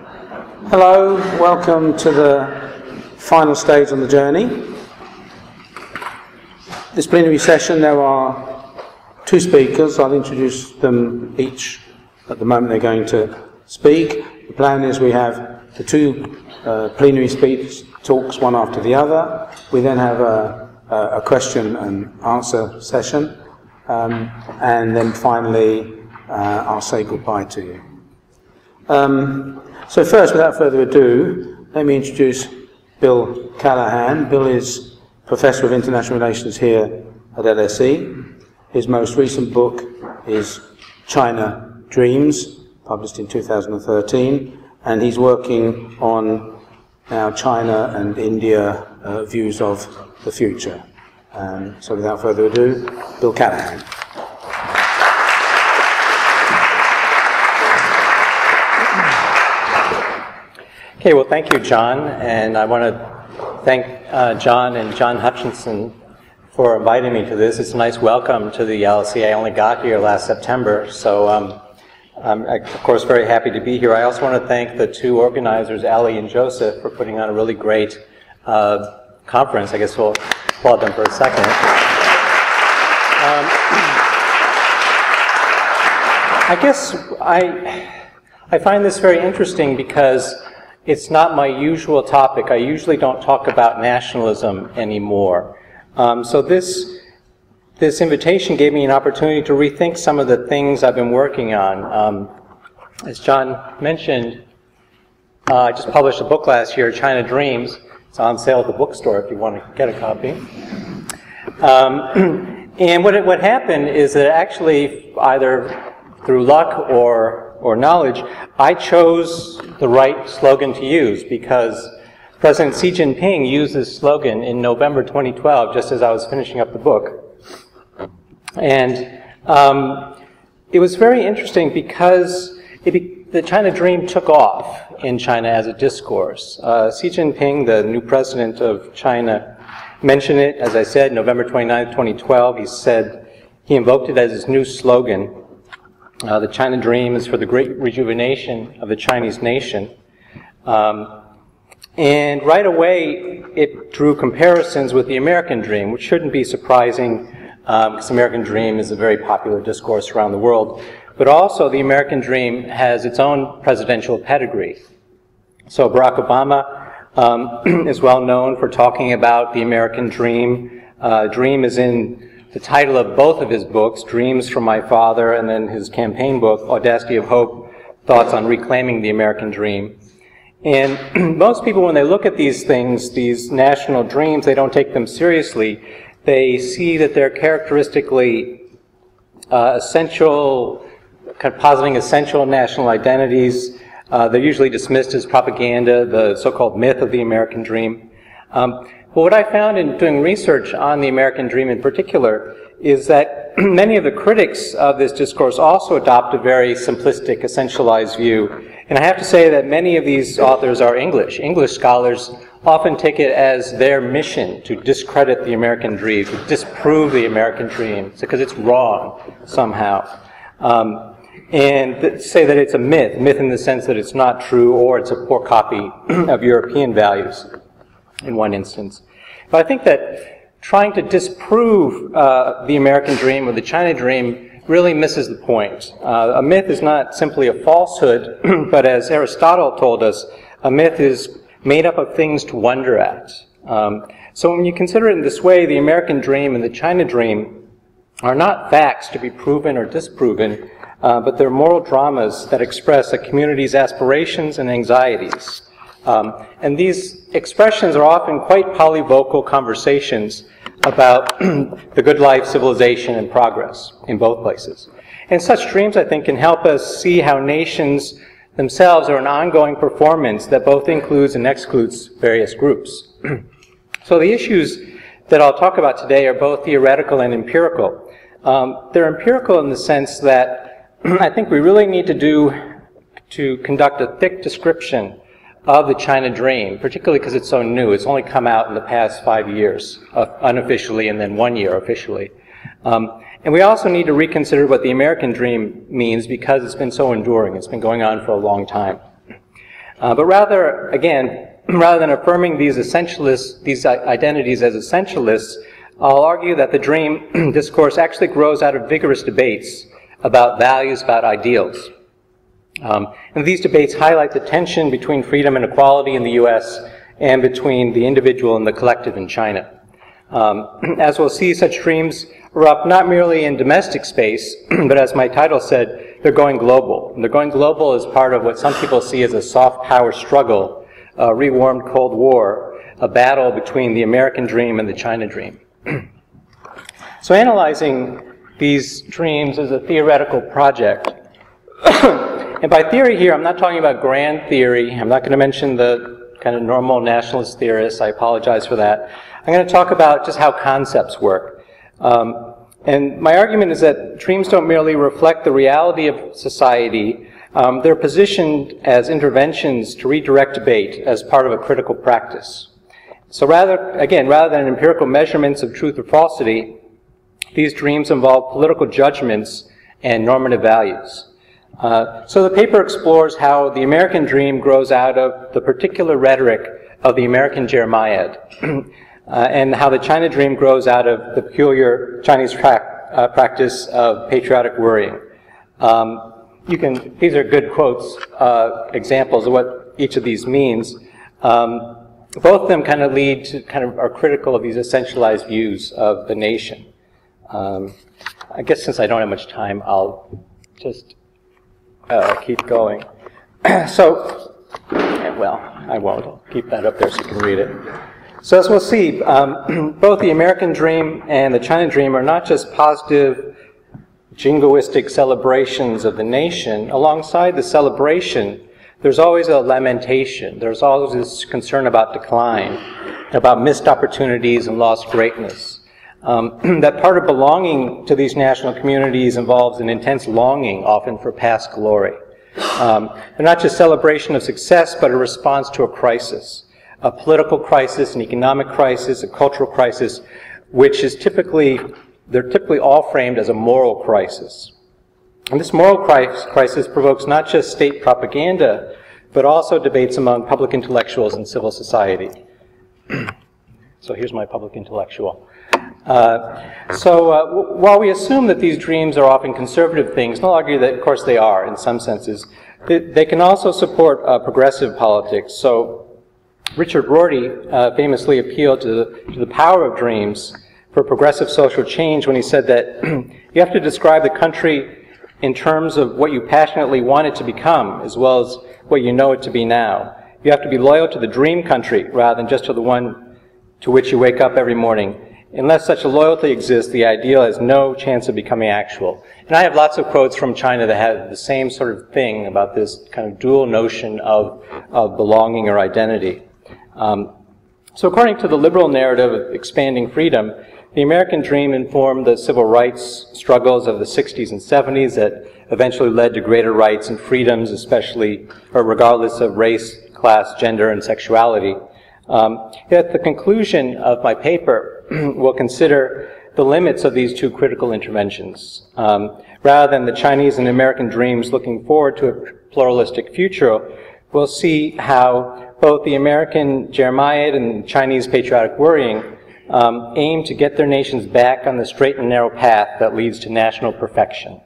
Hello, welcome to the final stage on the journey. This plenary session, there are two speakers. I'll introduce them each at the moment they're going to speak. The plan is we have the two plenary talks, one after the other. We then have a question and answer session, and then finally I'll say goodbye to you. So first, without further ado, let me introduce Bill Callahan. Bill is Professor of International Relations here at LSE. His most recent book is China Dreams, published in 2013, and he's working on now China and India views of the future. So without further ado, Bill Callahan. Okay, well, thank you, John, and I want to thank John and John Hutchinson for inviting me to this. It's a nice welcome to the LSE. I only got here last September, so I'm, of course, very happy to be here. I also want to thank the two organizers, Ali and Joseph, for putting on a really great conference. I guess we'll applaud them for a second. I guess I find this very interesting because it's not my usual topic. I usually don't talk about nationalism anymore. So this invitation gave me an opportunity to rethink some of the things I've been working on. As John mentioned, I just published a book last year, China Dreams. It's on sale at the bookstore if you want to get a copy. And what happened is that actually, either through luck or knowledge, I chose the right slogan to use because President Xi Jinping used this slogan in November 2012, just as I was finishing up the book. And it was very interesting because the China Dream took off in China as a discourse. Xi Jinping, the new president of China, mentioned it, as I said, November 29, 2012. He invoked it as his new slogan. The China Dream is for the great rejuvenation of the Chinese nation. And right away, it drew comparisons with the American Dream, which shouldn't be surprising, because the American Dream is a very popular discourse around the world. But also, the American Dream has its own presidential pedigree. So Barack Obama is well known for talking about the American Dream. Dream is in the title of both of his books, Dreams from My Father, and then his campaign book, Audacity of Hope, Thoughts on Reclaiming the American Dream. And most people, when they look at these things, these national dreams, they don't take them seriously. They see that they're characteristically essential, kind of positing essential national identities. They're usually dismissed as propaganda, the so-called myth of the American Dream. But what I found in doing research on the American Dream in particular is that many of the critics of this discourse also adopt a very simplistic, essentialized view. And I have to say that many of these authors are English. English scholars often take it as their mission to discredit the American Dream, to disprove the American Dream, because it's wrong somehow. And say that it's a myth in the sense that it's not true or it's a poor copy of European values in one instance. But I think that trying to disprove the American Dream or the China Dream really misses the point. A myth is not simply a falsehood, but as Aristotle told us, a myth is made up of things to wonder at. So when you consider it in this way, the American Dream and the China Dream are not facts to be proven or disproven, but they're moral dramas that express a community's aspirations and anxieties. And these expressions are often quite polyvocal conversations about the good life, civilization, and progress in both places. And such dreams, I think, can help us see how nations themselves are an ongoing performance that both includes and excludes various groups. So the issues that I'll talk about today are both theoretical and empirical. They're empirical in the sense that I think we really need to conduct a thick description of the China Dream, particularly because it's so new. It's only come out in the past 5 years, unofficially, and then 1 year officially. And we also need to reconsider what the American Dream means because it's been so enduring. It's been going on for a long time. But rather, again, rather than affirming these identities as essentialists, I'll argue that the dream discourse actually grows out of vigorous debates about values, about ideals. And these debates highlight the tension between freedom and equality in the U.S. and between the individual and the collective in China. As we'll see, such dreams erupt not merely in domestic space, but as my title said, they're going global. And they're going global as part of what some people see as a soft power struggle, a rewarmed Cold War, a battle between the American dream and the China dream. So analyzing these dreams is a theoretical project. And by theory here, I'm not talking about grand theory. I'm not going to mention the kind of normal nationalist theorists. I apologize for that. I'm going to talk about just how concepts work. And my argument is that dreams don't merely reflect the reality of society. They're positioned as interventions to redirect debate as part of a critical practice. So rather than empirical measurements of truth or falsity, these dreams involve political judgments and normative values. So the paper explores how the American dream grows out of the particular rhetoric of the American Jeremiad, and how the China dream grows out of the peculiar Chinese practice of patriotic worrying. These are good quotes, examples of what each of these means. Both of them kind of lead to, are critical of these essentialized views of the nation. I guess since I don't have much time, I'll just keep going. So, well, I won't. I'll keep that up there so you can read it. So as we'll see, both the American dream and the China dream are not just positive jingoistic celebrations of the nation. Alongside the celebration, there's always a lamentation. There's always this concern about decline, about missed opportunities and lost greatness. That part of belonging to these national communities involves an intense longing, often for past glory. They're not just celebration of success, but a response to a crisis, a political crisis, an economic crisis, a cultural crisis, which is they're typically all framed as a moral crisis. And this moral crisis provokes not just state propaganda, but also debates among public intellectuals and civil society. So here's my public intellectual. While we assume that these dreams are often conservative things, and I'll argue that, of course, they are in some senses, they can also support progressive politics. So Richard Rorty famously appealed to the power of dreams for progressive social change when he said that you have to describe the country in terms of what you passionately want it to become, as well as what you know it to be now. You have to be loyal to the dream country rather than just to the one to which you wake up every morning. Unless such a loyalty exists, the ideal has no chance of becoming actual. And I have lots of quotes from China that have the same sort of thing about this kind of dual notion of belonging or identity. So according to the liberal narrative of expanding freedom, the American dream informed the civil rights struggles of the 60s and 70s that eventually led to greater rights and freedoms, especially or regardless of race, class, gender, and sexuality. At the conclusion of my paper, we'll consider the limits of these two critical interventions. Rather than the Chinese and American dreams looking forward to a pluralistic future, we'll see how both the American Jeremiad and Chinese patriotic worrying aim to get their nations back on the straight and narrow path that leads to national perfection.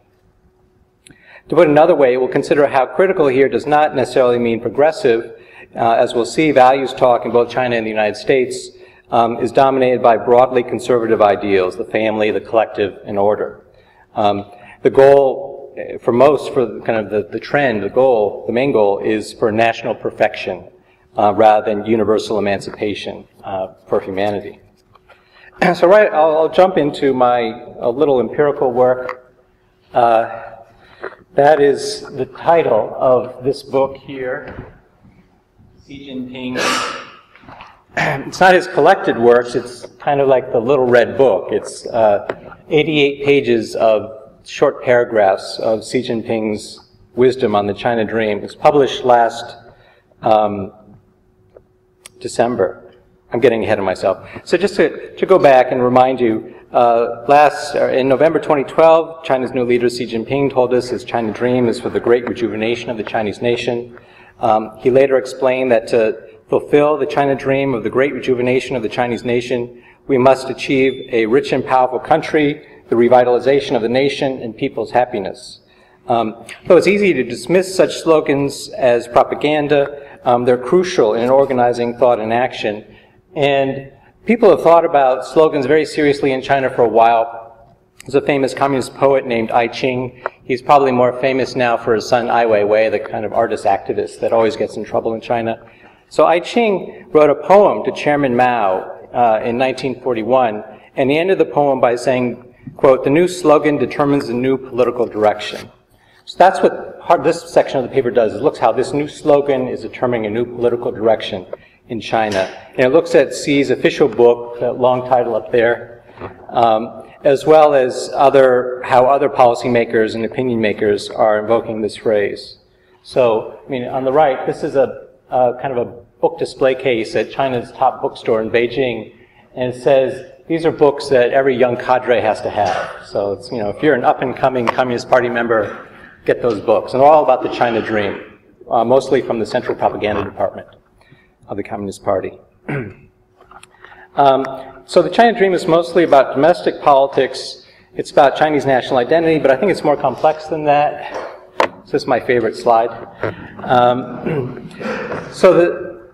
To put it another way, we'll consider how critical here does not necessarily mean progressive. As we'll see, values talk in both China and the United States is dominated by broadly conservative ideals, the family, the collective, and order. The goal for most, for kind of the trend, the main goal is for national perfection rather than universal emancipation for humanity. So I'll jump into my little empirical work. That is the title of this book here, Xi Jinping. It's not his collected works, it's kind of like the little red book. It's 88 pages of short paragraphs of Xi Jinping's wisdom on the China dream. It was published last December. I'm getting ahead of myself. So just to go back and remind you, in November 2012, China's new leader Xi Jinping told us his China dream is for the great rejuvenation of the Chinese nation. He later explained that to fulfill the China dream of the great rejuvenation of the Chinese nation, we must achieve a rich and powerful country, the revitalization of the nation, and people's happiness. Though it's easy to dismiss such slogans as propaganda, they're crucial in organizing thought and action. And people have thought about slogans very seriously in China for a while. There's a famous communist poet named Ai Qing. He's probably more famous now for his son Ai Weiwei, the kind of artist activist that always gets in trouble in China. So Ai Qing wrote a poem to Chairman Mao in 1941, and he ended the poem by saying, quote, "The new slogan determines the new political direction." So that's what this section of the paper does. It looks how this new slogan is determining a new political direction in China. And it looks at Xi's official book, that long title up there, as well as how other policymakers and opinion makers are invoking this phrase. So, I mean, on the right, this is a kind of a book display case at China's top bookstore in Beijing, and it says, these are books that every young cadre has to have. So it's, you know, if you're an up-and-coming Communist Party member, get those books. And they're all about the China dream, mostly from the Central Propaganda Department of the Communist Party. So the China dream is mostly about domestic politics. It's about Chinese national identity, but I think it's more complex than that. So this is my favorite slide.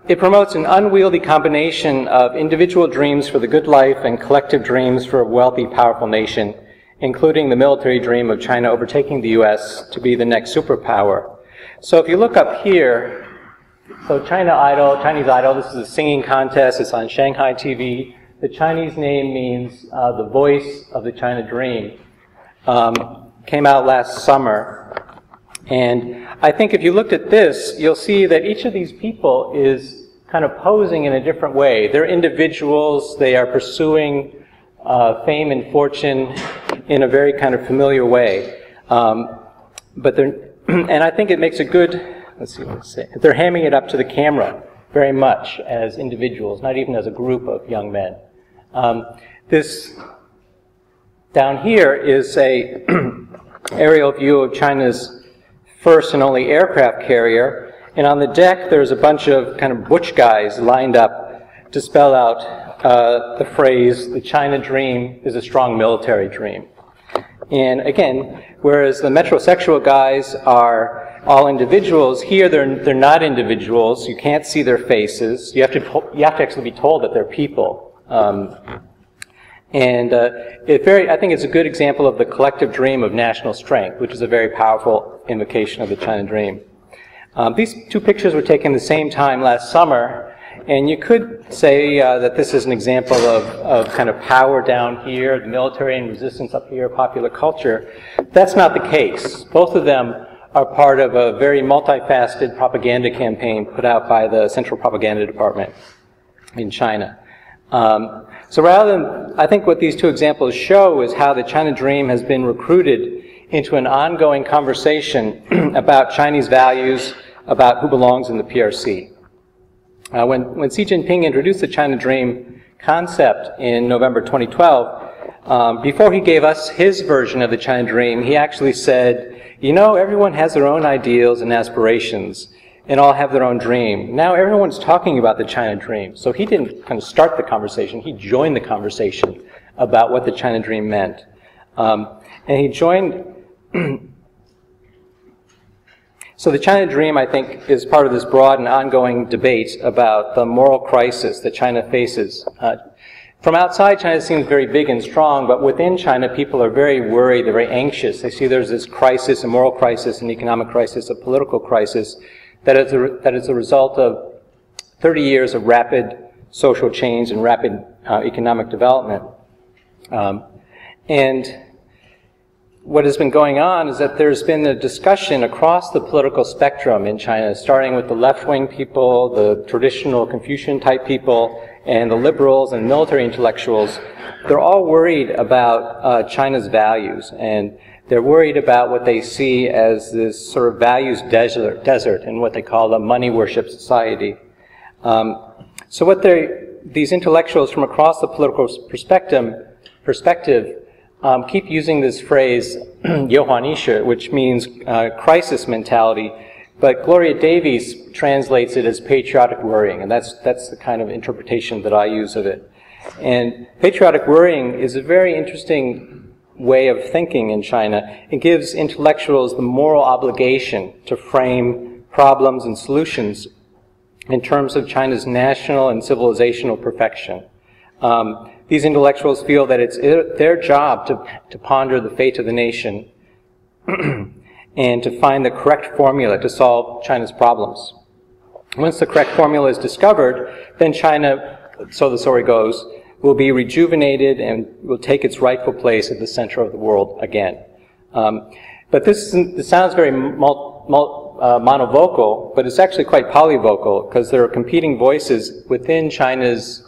It promotes an unwieldy combination of individual dreams for the good life and collective dreams for a wealthy, powerful nation, including the military dream of China overtaking the U.S. to be the next superpower. So if you look up here, so Chinese Idol, this is a singing contest, it's on Shanghai TV. The Chinese name means the voice of the China dream. Came out last summer. And I think if you looked at this, you'll see that each of these people is kind of posing in a different way. They're individuals, they are pursuing fame and fortune in a very kind of familiar way. But and I think it makes a good, let's see what to say. They're hamming it up to the camera very much as individuals, not even as a group of young men. This down here is a aerial view of China's first and only aircraft carrier, and on the deck there's a bunch of kind of butch guys lined up to spell out the phrase, the China dream is a strong military dream. And again, whereas the metrosexual guys are all individuals, here they're not individuals. You can't see their faces. You have to actually be told that they're people. I think it's a good example of the collective dream of national strength, which is a very powerful invocation of the China dream. These two pictures were taken the same time last summer, and you could say that this is an example of kind of power down here, the military and resistance up here, popular culture. That's not the case. Both of them are part of a very multifaceted propaganda campaign put out by the Central Propaganda Department in China. So rather than, I think what these two examples show is how the China dream has been recruited into an ongoing conversation about Chinese values, about who belongs in the PRC. When Xi Jinping introduced the China dream concept in November 2012, before he gave us his version of the China dream, he actually said, you know, everyone has their own ideals and aspirations, and all have their own dream. Now everyone's talking about the China dream. So he didn't kind of start the conversation, he joined the conversation about what the China dream meant. And he joined, so the China dream, I think, is part of this broad and ongoing debate about the moral crisis that China faces. From outside, China seems very big and strong, but within China, people are very worried, they're very anxious. They see there's this crisis, a moral crisis, an economic crisis, a political crisis, that is a result of 30 years of rapid social change and rapid economic development. And what has been going on is that there's been a discussion across the political spectrum in China, starting with the left-wing people, the traditional Confucian-type people, and the liberals and military intellectuals. They're all worried about China's values, and they're worried about what they see as this sort of values desert and what they call a money worship society. So what these intellectuals from across the political perspective keep using this phrase, 忧患意识, which means crisis mentality, But Gloria Davies translates it as patriotic worrying, and that's the kind of interpretation that I use of it. And patriotic worrying is a very interesting way of thinking in China. It gives intellectuals the moral obligation to frame problems and solutions in terms of China's national and civilizational perfection. These intellectuals feel that it's their job to ponder the fate of the nation and to find the correct formula to solve China's problems. Once the correct formula is discovered, then China, so the story goes, will be rejuvenated and will take its rightful place at the center of the world again. But this sounds very monovocal, but it's actually quite polyvocal, because there are competing voices within China's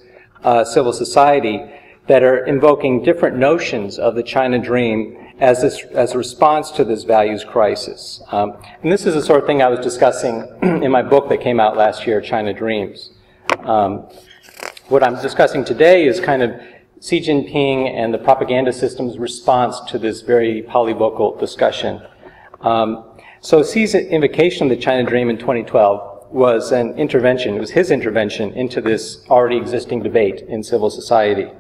civil society that are invoking different notions of the China dream as a response to this values crisis. And this is the sort of thing I was discussing in my book that came out last year, China Dreams. What I'm discussing today is kind of Xi Jinping and the propaganda system's response to this very polyvocal discussion. So Xi's invocation of the China Dream in 2012 was an intervention. It was his intervention into this already existing debate in civil society.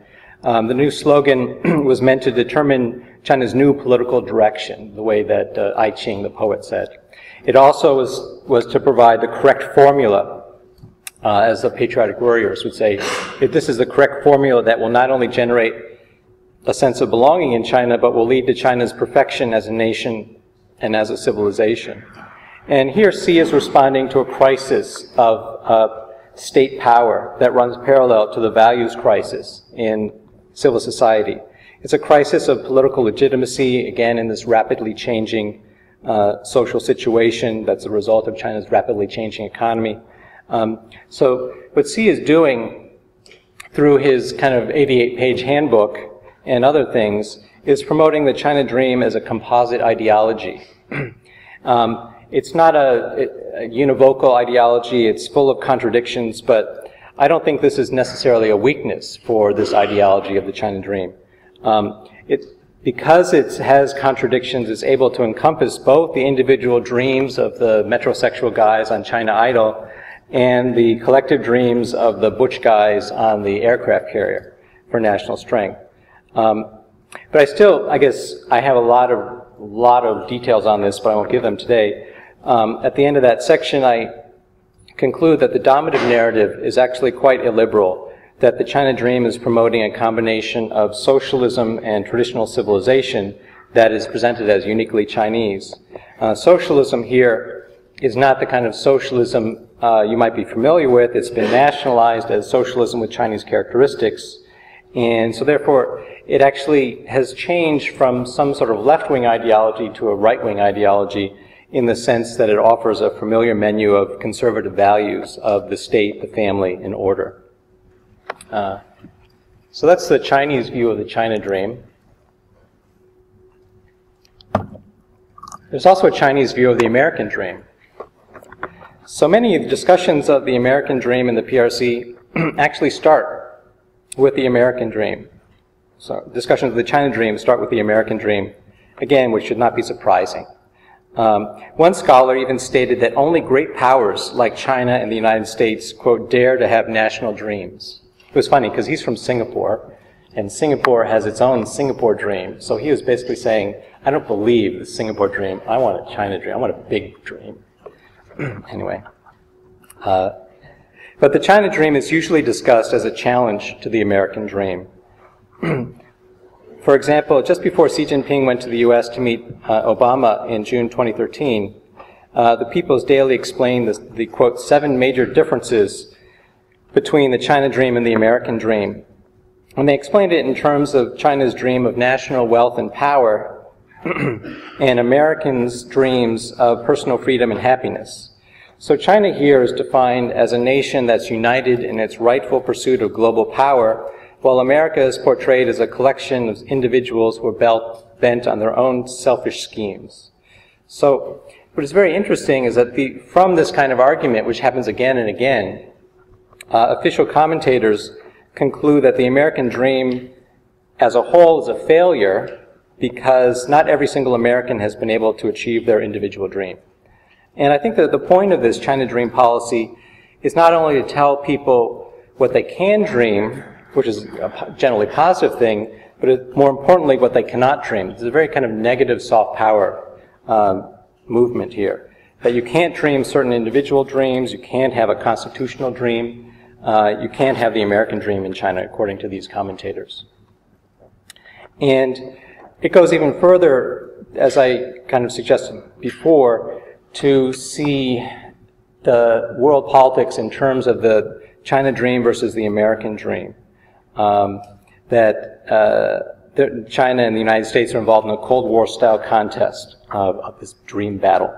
The new slogan was meant to determine China's new political direction, the way that I Ching, the poet, said. It also was to provide the correct formula, as the patriotic warriors would say. If this is the correct formula that will not only generate a sense of belonging in China, but will lead to China's perfection as a nation and as a civilization. And here Xi is responding to a crisis of state power that runs parallel to the values crisis in civil society. It's a crisis of political legitimacy, again, in this rapidly changing social situation that's a result of China's rapidly changing economy. So what Xi is doing through his kind of 88-page handbook and other things is promoting the China Dream as a composite ideology. It's not a univocal ideology, it's full of contradictions, but I don't think this is necessarily a weakness for this ideology of the China Dream. Because it has contradictions, it's able to encompass both the individual dreams of the metrosexual guys on China Idol and the collective dreams of the butch guys on the aircraft carrier for national strength. But I guess I have a lot of details on this, but I won't give them today. At the end of that section, I conclude that the dominant narrative is actually quite illiberal, that the China Dream is promoting a combination of socialism and traditional civilization that is presented as uniquely Chinese. Socialism here is not the kind of socialism you might be familiar with. It's been nationalized as socialism with Chinese characteristics. And so therefore, it actually has changed from some sort of left-wing ideology to a right-wing ideology in the sense that it offers a familiar menu of conservative values of the state, the family, and order. So that's the Chinese view of the China Dream. There's also a Chinese view of the American Dream. So many of the discussions of the American Dream and the PRC actually start with the American Dream. So discussions of the China Dream start with the American Dream, again, which should not be surprising. One scholar even stated that only great powers like China and the United States, quote, dare to have national dreams. It was funny because he's from Singapore, and Singapore has its own Singapore Dream. So he was basically saying, I don't believe the Singapore Dream. I want a China Dream. I want a big dream. Anyway. But the China Dream is usually discussed as a challenge to the American Dream. For example, just before Xi Jinping went to the U.S. to meet Obama in June 2013, the People's Daily explained the, quote, 7 major differences between the China Dream and the American Dream. And they explained it in terms of China's dream of national wealth and power and Americans' dreams of personal freedom and happiness. So China here is defined as a nation that's united in its rightful pursuit of global power, while America is portrayed as a collection of individuals who are bent on their own selfish schemes. So what is very interesting is that from this kind of argument, which happens again and again, official commentators conclude that the American Dream as a whole is a failure because not every single American has been able to achieve their individual dream. And I think that the point of this China Dream policy is not only to tell people what they can dream, which is a generally positive thing, but more importantly, what they cannot dream. It's a very kind of negative soft power movement here. That you can't dream certain individual dreams, you can't have a constitutional dream, you can't have the American dream in China, according to these commentators. And it goes even further, as I kind of suggested before, to see the world politics in terms of the China dream versus the American dream. China and the United States are involved in a Cold War-style contest of this dream battle.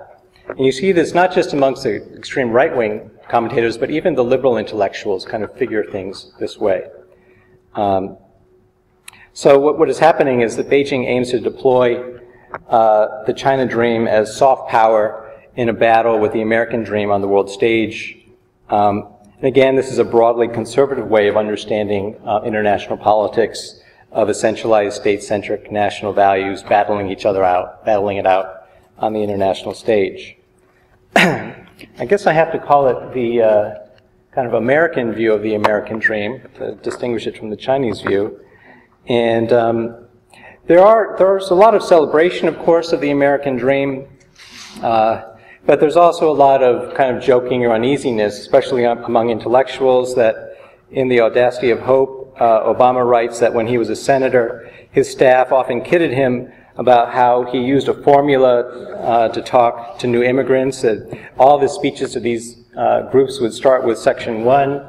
And you see this not just amongst the extreme right-wing commentators, but even the liberal intellectuals kind of figure things this way. So what is happening is that Beijing aims to deploy the China dream as soft power in a battle with the American dream on the world stage. And again, this is a broadly conservative way of understanding international politics, of essentialized state-centric national values battling it out on the international stage. I guess I have to call it the kind of American view of the American dream, to distinguish it from the Chinese view. And there's a lot of celebration, of course, of the American dream, but there's also a lot of kind of joking or uneasiness, especially among intellectuals, that in The Audacity of Hope, Obama writes that when he was a senator, his staff often kidded him about how he used a formula to talk to new immigrants, that all of his speeches to these groups would start with Section 1,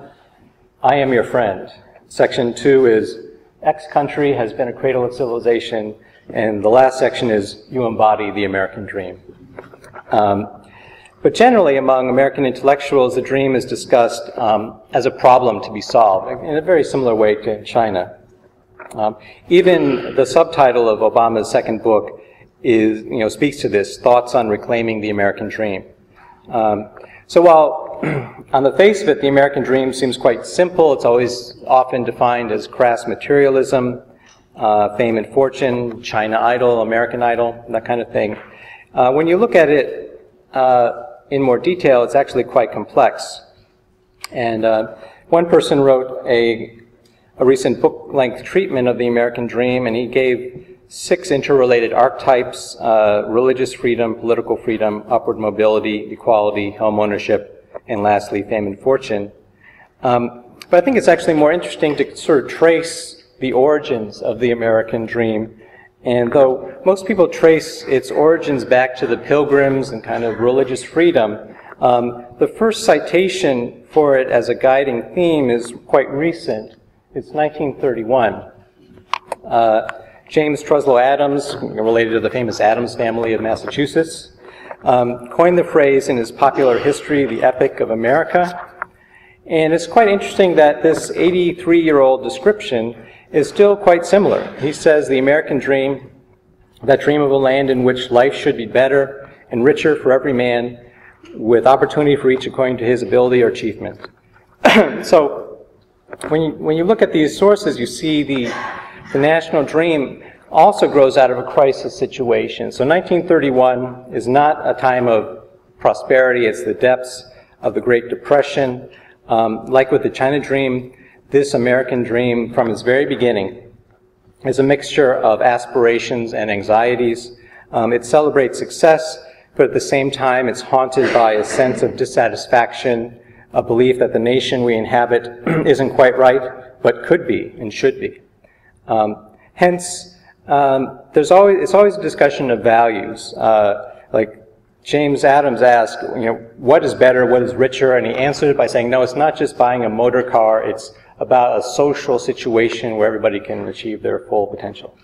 I am your friend. Section 2 is, X country has been a cradle of civilization, and the last section is, you embody the American dream. But generally, among American intellectuals, the dream is discussed as a problem to be solved, in a very similar way to China. Even the subtitle of Obama's second book is, speaks to this, Thoughts on Reclaiming the American Dream. So while on the face of it, the American dream seems quite simple, it's always often defined as crass materialism, fame and fortune, China Idol, American Idol, that kind of thing. When you look at it in more detail, it's actually quite complex. And one person wrote a recent book-length treatment of the American dream, and he gave 6 interrelated archetypes: religious freedom, political freedom, upward mobility, equality, home ownership, and lastly, fame and fortune. But I think it's actually more interesting to sort of trace the origins of the American dream. And though most people trace its origins back to the Pilgrims and kind of religious freedom, the first citation for it as a guiding theme is quite recent. It's 1931. James Truslow Adams, related to the famous Adams family of Massachusetts, coined the phrase in his popular history, The Epic of America. And it's quite interesting that this 83-year-old description is still quite similar. He says the American dream, that dream of a land in which life should be better and richer for every man, with opportunity for each according to his ability or achievement. So when you look at these sources, you see the national dream also grows out of a crisis situation. So 1931 is not a time of prosperity, it's the depths of the Great Depression. Like with the China dream, this American dream, from its very beginning, is a mixture of aspirations and anxieties. It celebrates success, but at the same time, it's haunted by a sense of dissatisfaction, a belief that the nation we inhabit isn't quite right, but could be and should be. Hence, it's always a discussion of values. Like James Adams asked, what is better, what is richer? And he answered it by saying, no, it's not just buying a motor car, it's about a social situation where everybody can achieve their full potential.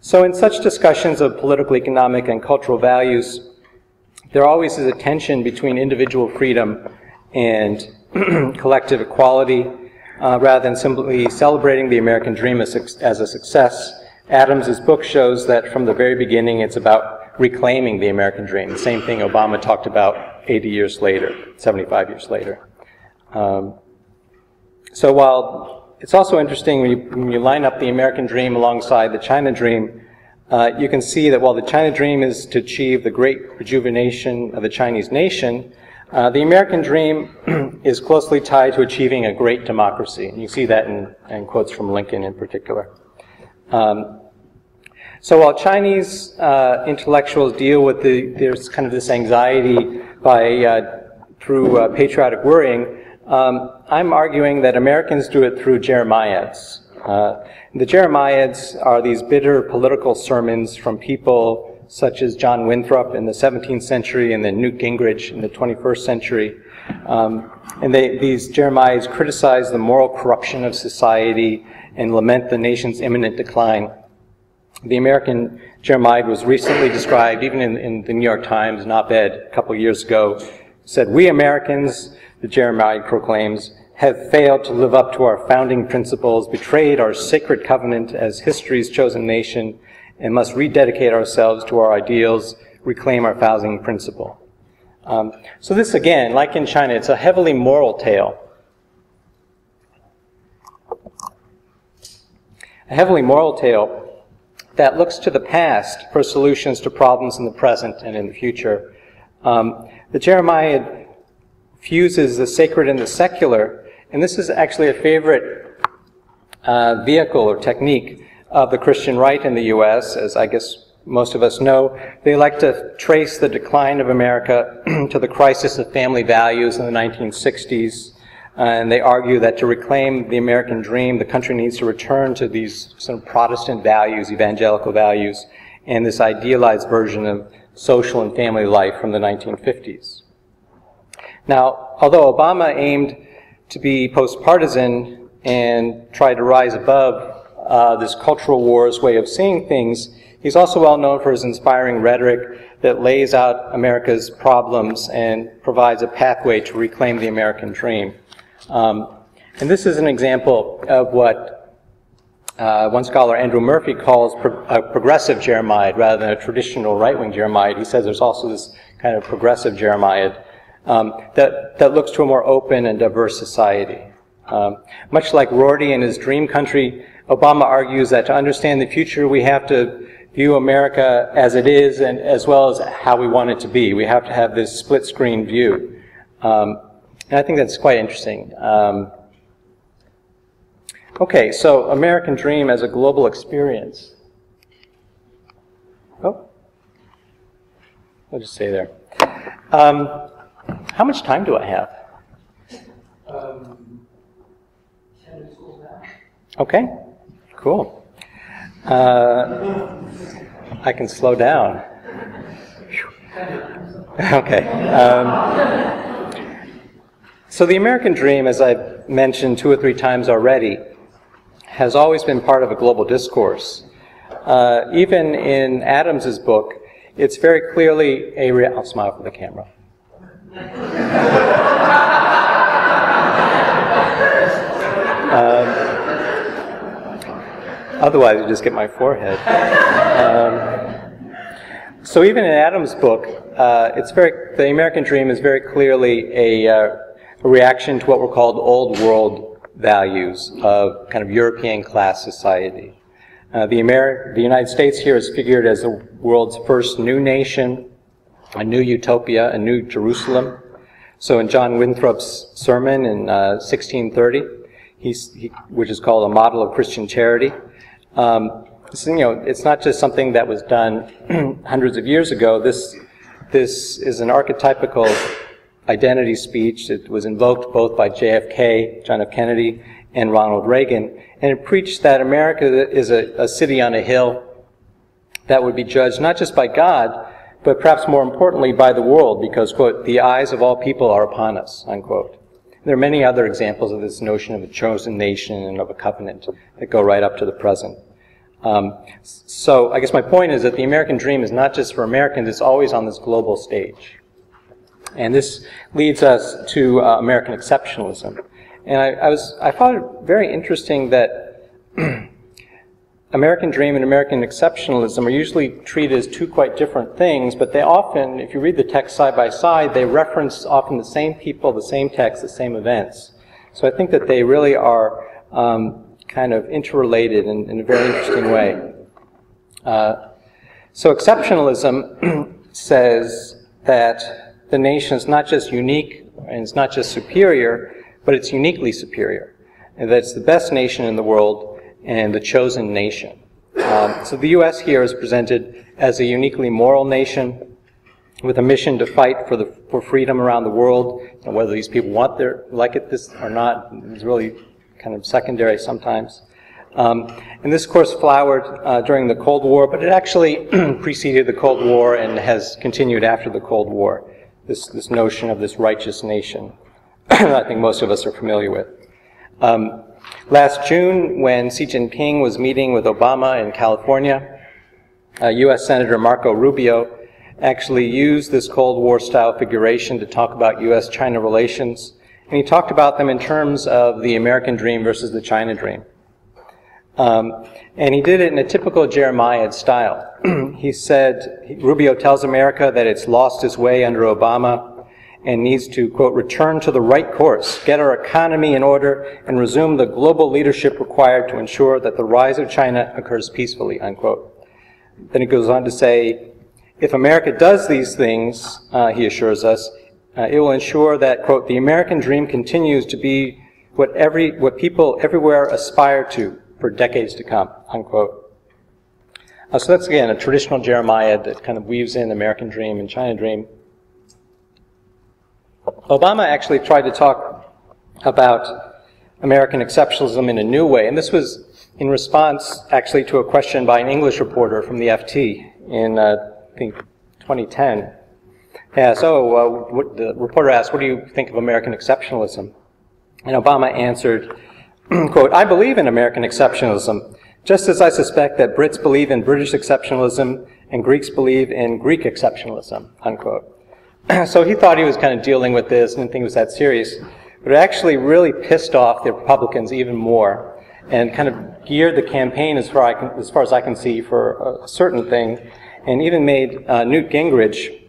So in such discussions of political, economic, and cultural values, there always is a tension between individual freedom and collective equality. Rather than simply celebrating the American dream as a success, Adams's book shows that from the very beginning it's about reclaiming the American dream, the same thing Obama talked about 80 years later, 75 years later. So while it's also interesting when you line up the American dream alongside the China dream, you can see that while the China dream is to achieve the great rejuvenation of the Chinese nation, the American dream is closely tied to achieving a great democracy. And you see that in quotes from Lincoln in particular. So while Chinese intellectuals deal with there's kind of this anxiety through patriotic worrying, I'm arguing that Americans do it through Jeremiads. The Jeremiads are these bitter political sermons from people such as John Winthrop in the 17th century and then Newt Gingrich in the 21st century. And these Jeremiads criticize the moral corruption of society and lament the nation's imminent decline. The American Jeremiad was recently described, even in the New York Times, an op-ed a couple of years ago, said, "We Americans," the Jeremiad proclaims, "have failed to live up to our founding principles, betrayed our sacred covenant as history's chosen nation, and must rededicate ourselves to our ideals, reclaim our founding principle." So this, again, like in China, it's a heavily moral tale. A heavily moral tale that looks to the past for solutions to problems in the present and in the future. The Jeremiad fuses the sacred and the secular, and this is actually a favorite vehicle or technique of the Christian right in the U.S., as I guess most of us know. They like to trace the decline of America to the crisis of family values in the 1960s, and they argue that to reclaim the American dream, the country needs to return to these sort of Protestant values, evangelical values, and this idealized version of social and family life from the 1950s. Now, although Obama aimed to be post-partisan and tried to rise above this cultural wars way of seeing things, he's also well known for his inspiring rhetoric that lays out America's problems and provides a pathway to reclaim the American dream. And this is an example of what one scholar, Andrew Murphy, calls a progressive Jeremiad rather than a traditional right-wing Jeremiad. He says there's also this kind of progressive Jeremiad that looks to a more open and diverse society. Much like Rorty in his Dream Country, Obama argues that to understand the future, we have to view America as it is and as well as how we want it to be. We have to have this split-screen view. And I think that's quite interesting. Okay, so American Dream as a global experience. Oh, I'll just say there. How much time do I have? 10 minutes now. Okay, cool. I can slow down. Okay. So the American dream, as I've mentioned 2 or 3 times already, has always been part of a global discourse. Even in Adams's book, it's very clearly I'll smile for the camera. Otherwise, you just get my forehead. So even in Adam's book, the American dream is very clearly a reaction to what were called old world values of kind of European class society. The United States here is figured as the world's first new nation, a new utopia, a new Jerusalem. So in John Winthrop's sermon in 1630, which is called A Model of Christian Charity, it's not just something that was done hundreds of years ago. This is an archetypical identity speech. It was invoked both by JFK, John F. Kennedy, and Ronald Reagan, and it preached that America is a city on a hill that would be judged not just by God, but perhaps more importantly by the world, because, quote, the eyes of all people are upon us, unquote. There are many other examples of this notion of a chosen nation and of a covenant that go right up to the present. So I guess my point is that the American dream is not just for Americans, it's always on this global stage. And this leads us to American exceptionalism. And I found it very interesting that American dream and American exceptionalism are usually treated as two quite different things, but they often, if you read the text side by side, they reference often the same people, the same text, the same events. So I think that they really are kind of interrelated in a very interesting way. So exceptionalism says that the nation is not just unique and it's not just superior, but it's uniquely superior. And that it's the best nation in the world and the chosen nation. So the U.S. here is presented as a uniquely moral nation with a mission to fight for freedom around the world. And whether these people want this or not is really kind of secondary sometimes. And this, of course, flowered during the Cold War, but it actually preceded the Cold War and has continued after the Cold War, this notion of this righteous nation I think most of us are familiar with. Last June, when Xi Jinping was meeting with Obama in California, U.S. Senator Marco Rubio actually used this Cold War-style figuration to talk about U.S.-China relations, and he talked about them in terms of the American dream versus the China dream. And he did it in a typical Jeremiad style. He said, Rubio tells America that it's lost its way under Obama and needs to, quote, return to the right course, get our economy in order, and resume the global leadership required to ensure that the rise of China occurs peacefully, unquote. Then he goes on to say, if America does these things, he assures us, it will ensure that, quote, the American dream continues to be what people everywhere aspire to for decades to come, unquote. So that's, again, a traditional Jeremiad that kind of weaves in American dream and China dream. Obama actually tried to talk about American exceptionalism in a new way, and this was in response, actually, to a question by an English reporter from the FT in, I think, 2010. Yeah, so the reporter asked, what do you think of American exceptionalism? And Obama answered, quote, I believe in American exceptionalism, just as I suspect that Brits believe in British exceptionalism and Greeks believe in Greek exceptionalism, unquote. So he thought he was kind of dealing with this and didn't think it was that serious. But it actually really pissed off the Republicans even more and kind of geared the campaign as far as I can see for a certain thing, and even made Newt Gingrich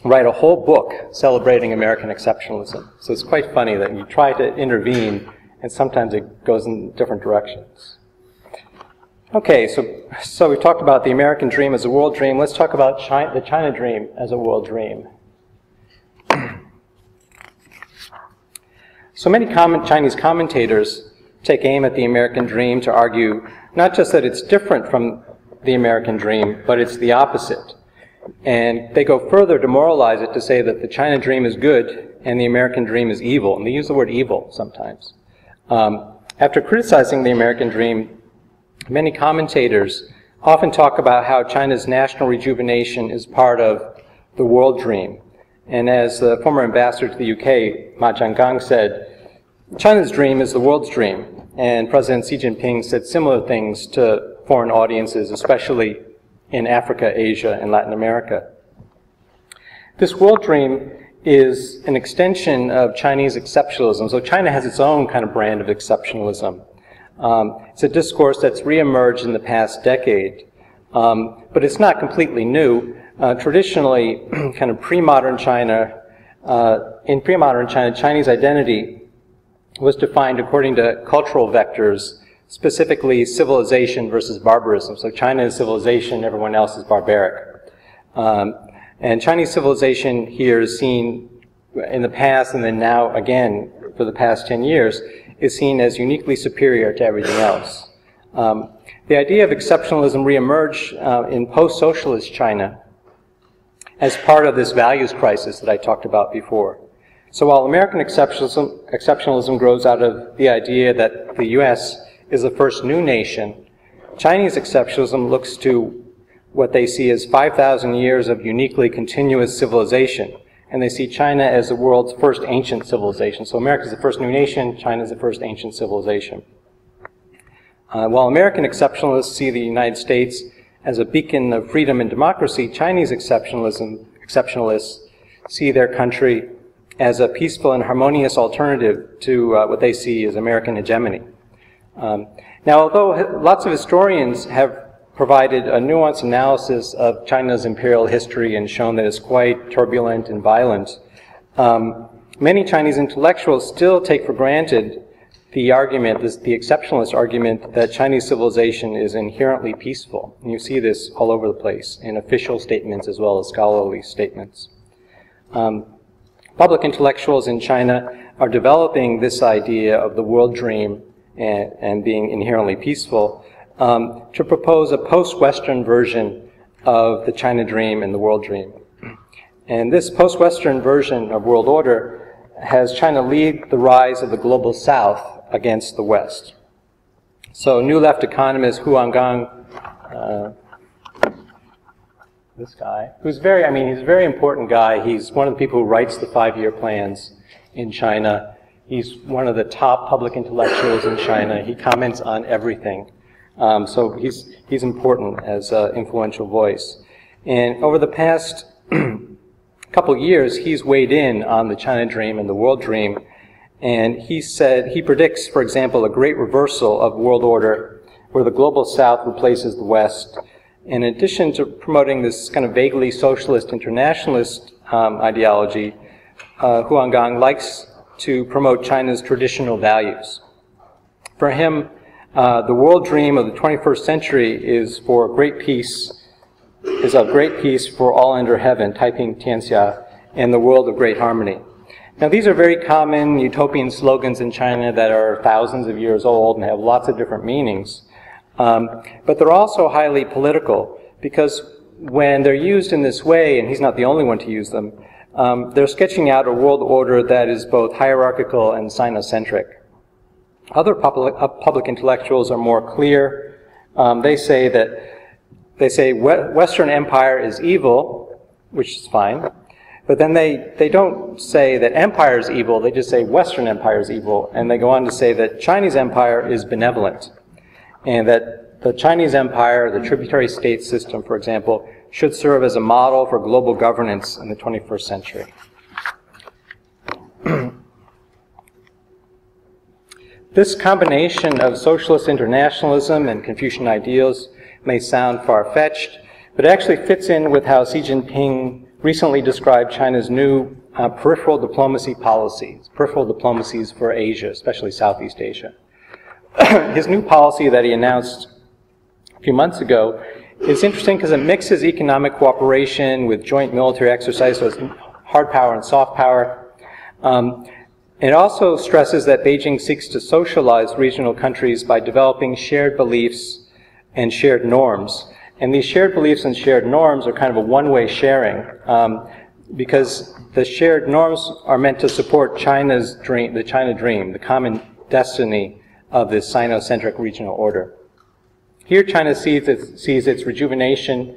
write a whole book celebrating American exceptionalism. So it's quite funny that you try to intervene and sometimes it goes in different directions. Okay, so we talked about the American dream as a world dream. Let's talk about the China dream as a world dream. So many Chinese commentators take aim at the American dream to argue not just that it's different from the American dream, but it's the opposite. And they go further to moralize it to say that the China dream is good and the American dream is evil. And they use the word evil sometimes. After criticizing the American dream, many commentators often talk about how China's national rejuvenation is part of the world dream. And as the former ambassador to the UK, Ma Jiangang, said, China's dream is the world's dream. And President Xi Jinping said similar things to foreign audiences, especially in Africa, Asia, and Latin America. This world dream is an extension of Chinese exceptionalism. So China has its own kind of brand of exceptionalism. It's a discourse that's reemerged in the past decade, but it's not completely new. Traditionally, kind of pre-modern China, in pre-modern China, Chinese identity was defined according to cultural vectors, specifically civilization versus barbarism. So China is civilization, everyone else is barbaric. And Chinese civilization here is seen in the past and then now again for the past 10 years is seen as uniquely superior to everything else. The idea of exceptionalism reemerged in post-socialist China as part of this values crisis that I talked about before. So while American exceptionalism grows out of the idea that the U.S. is the first new nation, Chinese exceptionalism looks to what they see as 5,000 years of uniquely continuous civilization. And they see China as the world's first ancient civilization. So America is the first new nation, China is the first ancient civilization. While American exceptionalists see the United States as a beacon of freedom and democracy, Chinese exceptionalists see their country as a peaceful and harmonious alternative to what they see as American hegemony. Now, although lots of historians have provided a nuanced analysis of China's imperial history and shown that it's quite turbulent and violent, many Chinese intellectuals still take for granted the argument, the exceptionalist argument that Chinese civilization is inherently peaceful. And you see this all over the place in official statements as well as scholarly statements. Public intellectuals in China are developing this idea of the world dream and being inherently peaceful to propose a post-Western version of the China dream and the world dream. And this post-Western version of world order has China lead the rise of the global South against the West. So New Left economist Hu Anggang, this guy, who's he's a very important guy. He's one of the people who writes the 5-year plans in China. He's one of the top public intellectuals in China. He comments on everything. So he's important as an influential voice. And over the past couple years, he's weighed in on the China dream and the world dream. And he predicts, for example, a great reversal of world order where the global South replaces the West. In addition to promoting this kind of vaguely socialist internationalist ideology, Hu Anggang likes to promote China's traditional values. For him, the world dream of the 21st century is for great peace, is of great peace for all under heaven, Taiping Tianxia, and the world of great harmony. Now, these are very common utopian slogans in China that are thousands of years old and have lots of different meanings. But they're also highly political because when they're used in this way, and he's not the only one to use them, they're sketching out a world order that is both hierarchical and Sinocentric. Other public intellectuals are more clear. They say Western empire is evil, which is fine. But then they don't say that empire is evil, they just say Western empire is evil, and they go on to say that Chinese empire is benevolent, and that the Chinese empire, the tributary state system, for example, should serve as a model for global governance in the 21st century. This combination of socialist internationalism and Confucian ideals may sound far-fetched, but it actually fits in with how Xi Jinping recently described China's new peripheral diplomacy policies, peripheral diplomacies for Asia, especially Southeast Asia. His new policy that he announced a few months ago is interesting because it mixes economic cooperation with joint military exercise, so it's hard power and soft power. It also stresses that Beijing seeks to socialize regional countries by developing shared beliefs and shared norms. And these shared beliefs and shared norms are kind of a one-way sharing because the shared norms are meant to support China's dream, the China dream, the common destiny of this Sinocentric regional order. Here China sees its rejuvenation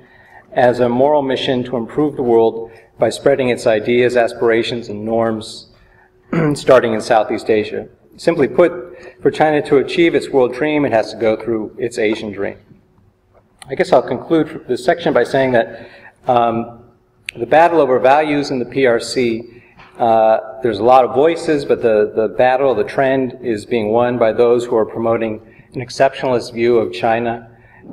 as a moral mission to improve the world by spreading its ideas, aspirations, and norms starting in Southeast Asia. Simply put, for China to achieve its world dream, it has to go through its Asian dream. I guess I'll conclude this section by saying that the battle over values in the PRC, there's a lot of voices, but the battle, the trend is being won by those who are promoting an exceptionalist view of China,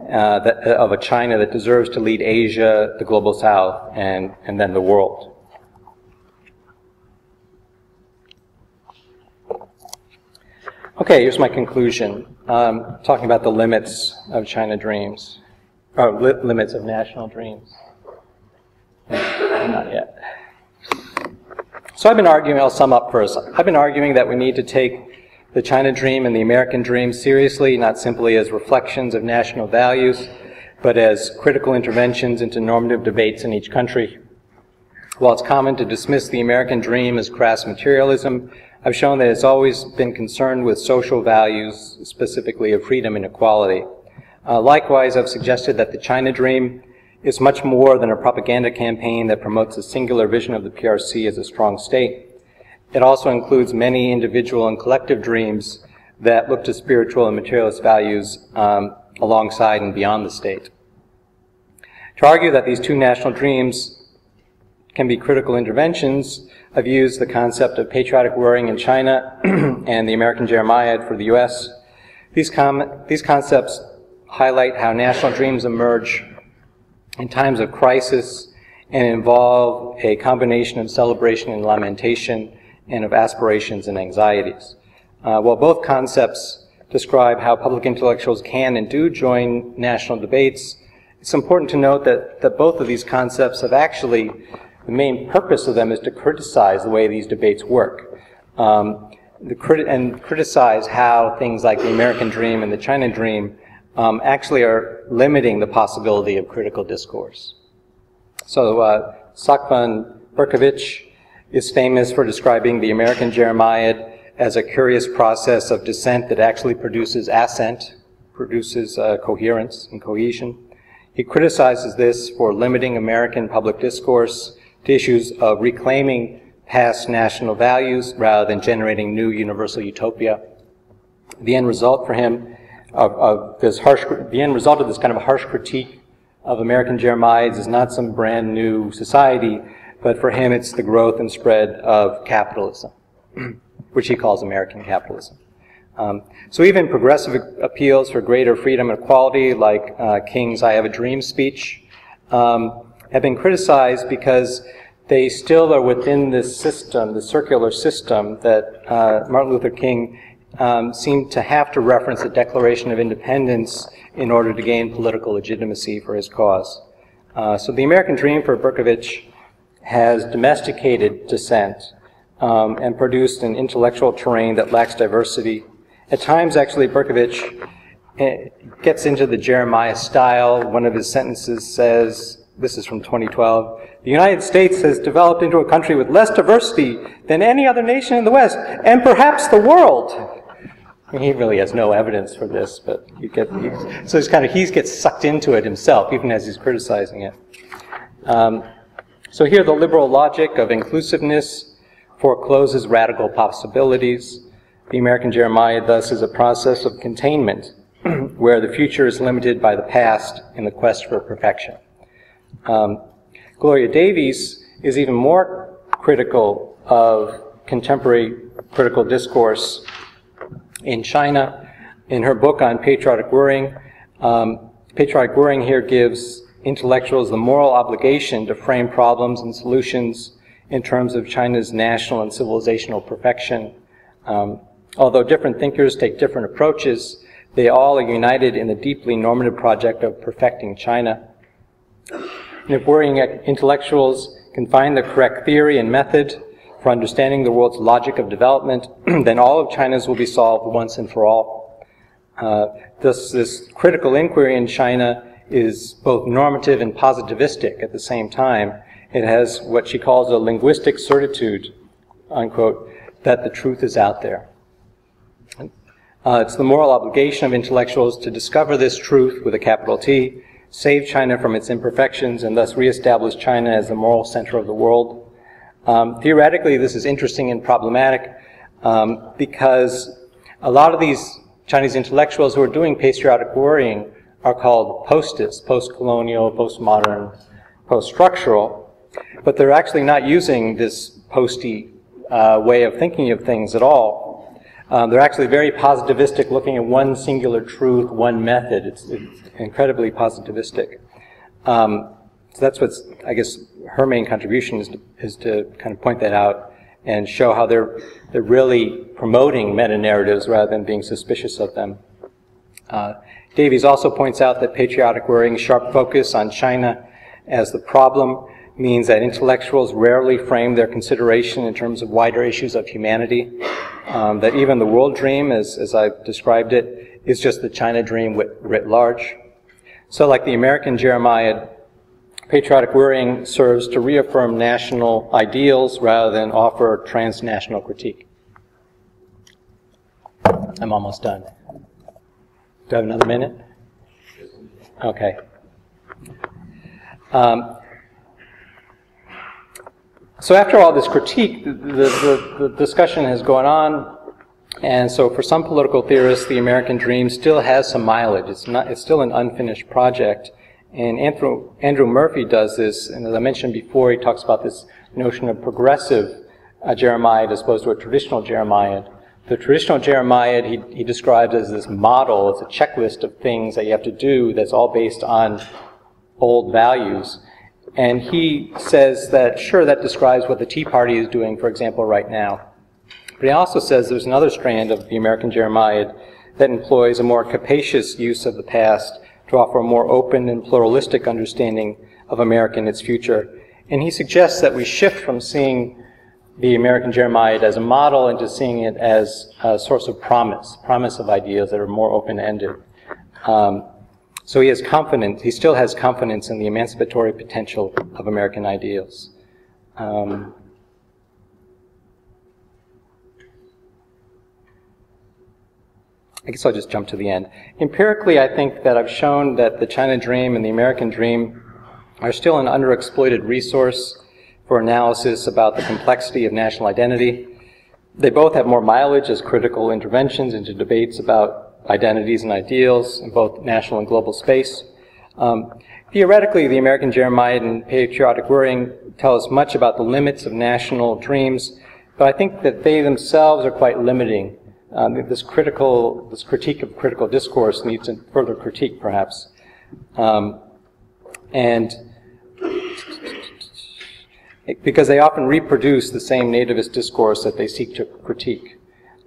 of a China that deserves to lead Asia, the global South, and then the world. Okay, here's my conclusion, talking about the limits of China dreams. Limits of national dreams. Not yet. So I've been arguing, I'll sum up first. I've been arguing that we need to take the China dream and the American dream seriously, not simply as reflections of national values, but as critical interventions into normative debates in each country. While it's common to dismiss the American dream as crass materialism, I've shown that it's always been concerned with social values, specifically of freedom and equality. Likewise, I've suggested that the China dream is much more than a propaganda campaign that promotes a singular vision of the PRC as a strong state. It also includes many individual and collective dreams that look to spiritual and materialist values alongside and beyond the state. To argue that these two national dreams can be critical interventions, I've used the concept of patriotic worrying in China and the American Jeremiad for the US. These concepts highlight how national dreams emerge in times of crisis and involve a combination of celebration and lamentation and of aspirations and anxieties. While both concepts describe how public intellectuals can and do join national debates, it's important to note that both of these concepts have actually, the main purpose of them is to criticize the way these debates work. And criticize how things like the American dream and the China dream actually are limiting the possibility of critical discourse. So Sackvin Berkovich is famous for describing the American Jeremiad as a curious process of dissent that actually produces assent, produces coherence and cohesion. He criticizes this for limiting American public discourse to issues of reclaiming past national values rather than generating new universal utopia. The end result for him of this kind of harsh critique of American Jeremiads is not some brand new society, but for him it's the growth and spread of capitalism, which he calls American capitalism. So even progressive appeals for greater freedom and equality, like King's I Have a Dream speech, have been criticized because they still are within this system, the circular system that Martin Luther King seemed to have to reference the Declaration of Independence in order to gain political legitimacy for his cause. So the American dream for Berkovich has domesticated dissent and produced an intellectual terrain that lacks diversity. At times, actually, Berkovich gets into the Jeremiah style. One of his sentences says, this is from 2012, "The United States has developed into a country with less diversity than any other nation in the West, and perhaps the world." I mean, he really has no evidence for this, but he gets sucked into it himself, even as he's criticizing it. So here, the liberal logic of inclusiveness forecloses radical possibilities. The American Jeremiad, thus, is a process of containment, where the future is limited by the past in the quest for perfection. Gloria Davies is even more critical of contemporary critical discourse in China. In her book on patriotic worrying here gives intellectuals the moral obligation to frame problems and solutions in terms of China's national and civilizational perfection. Although different thinkers take different approaches, they all are united in the deeply normative project of perfecting China. And if worrying intellectuals can find the correct theory and method for understanding the world's logic of development, then all of China's will be solved once and for all. Thus, this critical inquiry in China is both normative and positivistic at the same time. It has what she calls a linguistic certitude, unquote, that the truth is out there. It's the moral obligation of intellectuals to discover this truth with a capital T, save China from its imperfections, and thus reestablish China as the moral center of the world. Theoretically, this is interesting and problematic because a lot of these Chinese intellectuals who are doing patriotic worrying are called postists, post-colonial, postmodern, post-structural, but they're actually not using this posty way of thinking of things at all. They're actually very positivistic, looking at one singular truth, one method. It's incredibly positivistic. So that's what's, I guess, her main contribution is to kind of point that out and show how they're really promoting meta-narratives rather than being suspicious of them. Davies also points out that patriotic worrying's sharp focus on China as the problem means that intellectuals rarely frame their consideration in terms of wider issues of humanity, that even the world dream, as I've described it, is just the China dream writ large. So like the American Jeremiad, patriotic worrying serves to reaffirm national ideals rather than offer transnational critique. I'm almost done. Do I have another minute? Okay. So after all this critique, the discussion has gone on, and so for some political theorists, the American dream still has some mileage. It's still an unfinished project. And Andrew Murphy does this, and as I mentioned before, he talks about this notion of progressive Jeremiad as opposed to a traditional Jeremiad. The traditional Jeremiad he describes as this model. It's a checklist of things that you have to do that's all based on old values. And he says that, sure, that describes what the Tea Party is doing, for example, right now. But he also says there's another strand of the American Jeremiad that employs a more capacious use of the past to offer a more open and pluralistic understanding of America and its future. And he suggests that we shift from seeing the American Jeremiad as a model into seeing it as a source of promise of ideas that are more open-ended. So he has confidence, he still has confidence in the emancipatory potential of American ideals. I guess I'll just jump to the end. Empirically, I think that I've shown that the China dream and the American dream are still an underexploited resource for analysis about the complexity of national identity. They both have more mileage as critical interventions into debates about identities and ideals in both national and global space. Theoretically, the American Jeremiad and patriotic worrying tell us much about the limits of national dreams, but I think that they themselves are quite limiting. This critique of critical discourse needs a further critique, perhaps. Because they often reproduce the same nativist discourse that they seek to critique.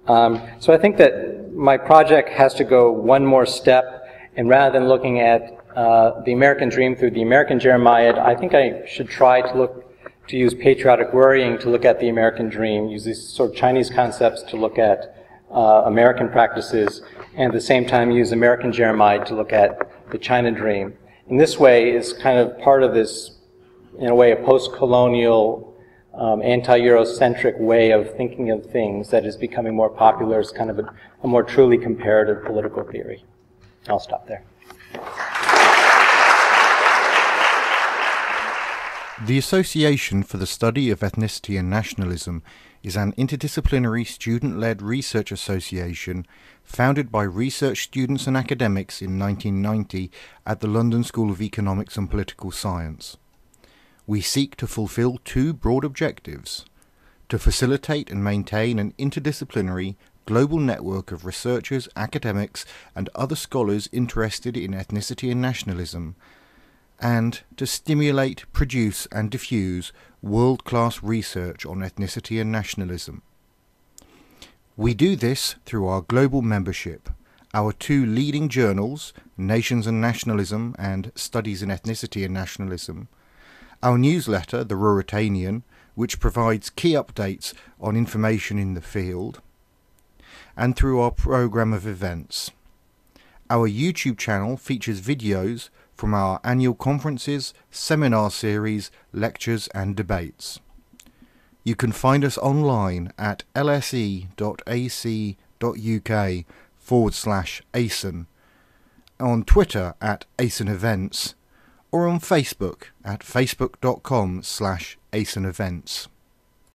So I think that my project has to go one more step, and rather than looking at the American dream through the American Jeremiad, I think I should try to use patriotic worrying to look at the American dream, use these sort of Chinese concepts to look at American practices, and at the same time use American Jeremiad to look at the China dream. In this way is kind of part of this, in a way, a post-colonial, anti-Eurocentric way of thinking of things that is becoming more popular as kind of a more truly comparative political theory. I'll stop there. The Association for the Study of Ethnicity and Nationalism is an interdisciplinary student-led research association founded by research students and academics in 1990 at the London School of Economics and Political Science. We seek to fulfill two broad objectives: to facilitate and maintain an interdisciplinary global network of researchers, academics, and other scholars interested in ethnicity and nationalism, and to stimulate, produce, and diffuse world-class research on ethnicity and nationalism. We do this through our global membership, our two leading journals, Nations and Nationalism and Studies in Ethnicity and Nationalism, our newsletter, The Ruritanian, which provides key updates on information in the field, and through our programme of events. Our YouTube channel features videos from our annual conferences, seminar series, lectures and debates. You can find us online at lse.ac.uk/ASEN, on Twitter at ASEN Events, or on Facebook at facebook.com/ASEN Events.